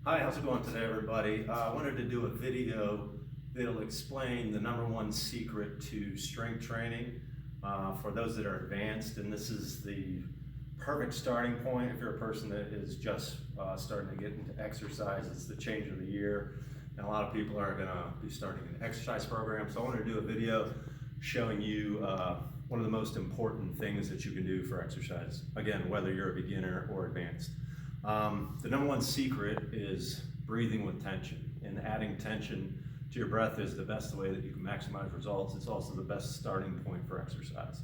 Hi, how's it going today, everybody? I wanted to do a video that'll explain the #1 secret to strength training for those that are advanced, and this is the perfect starting point if you're a person that is just starting to get into exercise. It's the change of the year, and a lot of people are going to be starting an exercise program. So I wanted to do a video showing you one of the most important things that you can do for exercise. Again, whether you're a beginner or advanced. The #1 secret is breathing with tension, and adding tension to your breath is the best way that you can maximize results. It's also the best starting point for exercise.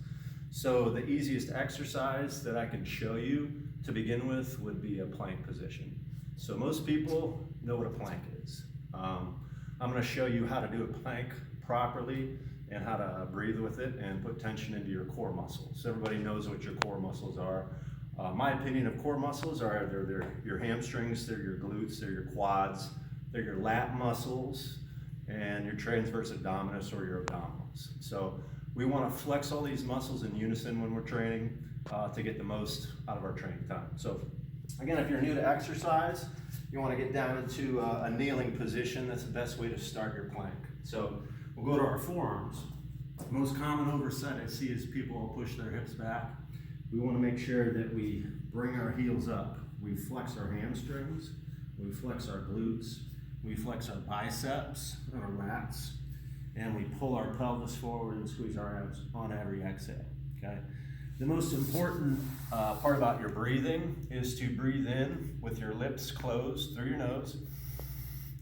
So the easiest exercise that I can show you to begin with would be a plank position. So most people know what a plank is. I'm going to show you how to do a plank properly and how to breathe with it and put tension into your core muscles. Everybody knows what your core muscles are. My opinion of core muscles are they're your hamstrings, they're your glutes, they're your quads, they're your lat muscles, and your transverse abdominis or your abdominals. So we want to flex all these muscles in unison when we're training to get the most out of our training time. So again, if you're new to exercise, you want to get down into a kneeling position. That's the best way to start your plank. So we'll go to our forearms. The most common oversight I see is people push their hips back. We want to make sure that we bring our heels up. We flex our hamstrings, we flex our glutes, we flex our biceps and our lats, and we pull our pelvis forward and squeeze our abs on every exhale, okay? The most important part about your breathing is to breathe in with your lips closed through your nose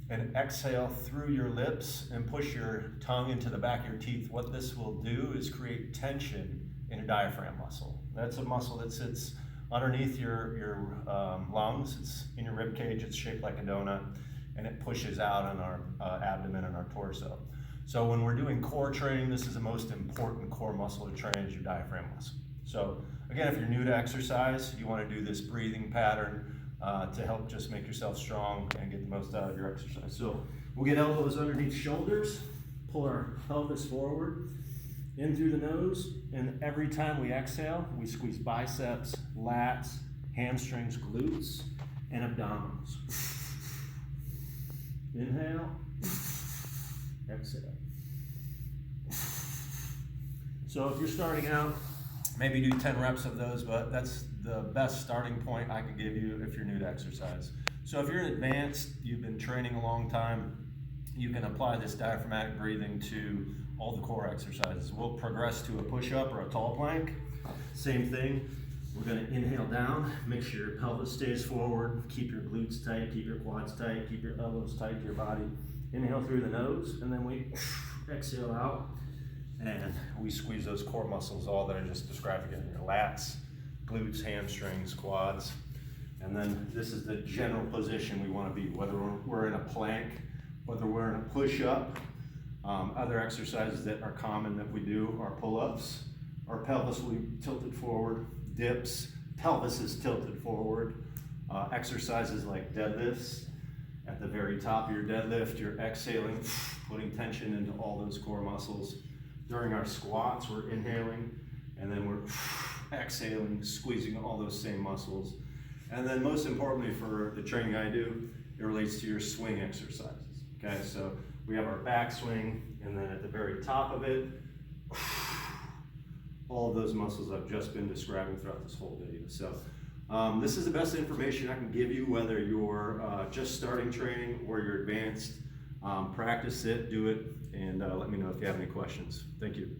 and exhale through your lips and push your tongue into the back of your teeth. What this will do is create tension in your diaphragm muscle. That's a muscle that sits underneath your lungs. It's in your rib cage. It's shaped like a donut, and it pushes out on our abdomen and our torso. So when we're doing core training, this is the most important core muscle to train is your diaphragm muscle. So again, if you're new to exercise, you want to do this breathing pattern to help just make yourself strong and get the most out of your exercise. So we'll get elbows underneath shoulders, pull our pelvis forward, in through the nose, and every time we exhale, we squeeze biceps, lats, hamstrings, glutes, and abdominals. Inhale, exhale. So if you're starting out, maybe do 10 reps of those, but that's the best starting point I can give you if you're new to exercise. So if you're advanced, you've been training a long time, you can apply this diaphragmatic breathing to all the core exercises. We'll progress to a push-up or a tall plank. Same thing. We're going to inhale down, make sure your pelvis stays forward, keep your glutes tight, keep your quads tight, keep your elbows tight to your body. Inhale through the nose, and then we exhale out, and we squeeze those core muscles, all that I just described again, your lats, glutes, hamstrings, quads. And then this is the general position we want to be, whether we're in a plank, whether we're in a push-up. Other exercises that are common that we do are pull-ups. Our pelvis will be tilted forward, dips, pelvis is tilted forward. Exercises like deadlifts. At the very top of your deadlift, you're exhaling, putting tension into all those core muscles. During our squats, we're inhaling, and then we're exhaling, squeezing all those same muscles. And then most importantly for the training I do, it relates to your swing exercises. Okay, so we have our back swing, and then at the very top of it, all of those muscles I've just been describing throughout this whole video. So this is the best information I can give you, whether you're just starting training or you're advanced. Practice it, do it, and let me know if you have any questions. Thank you.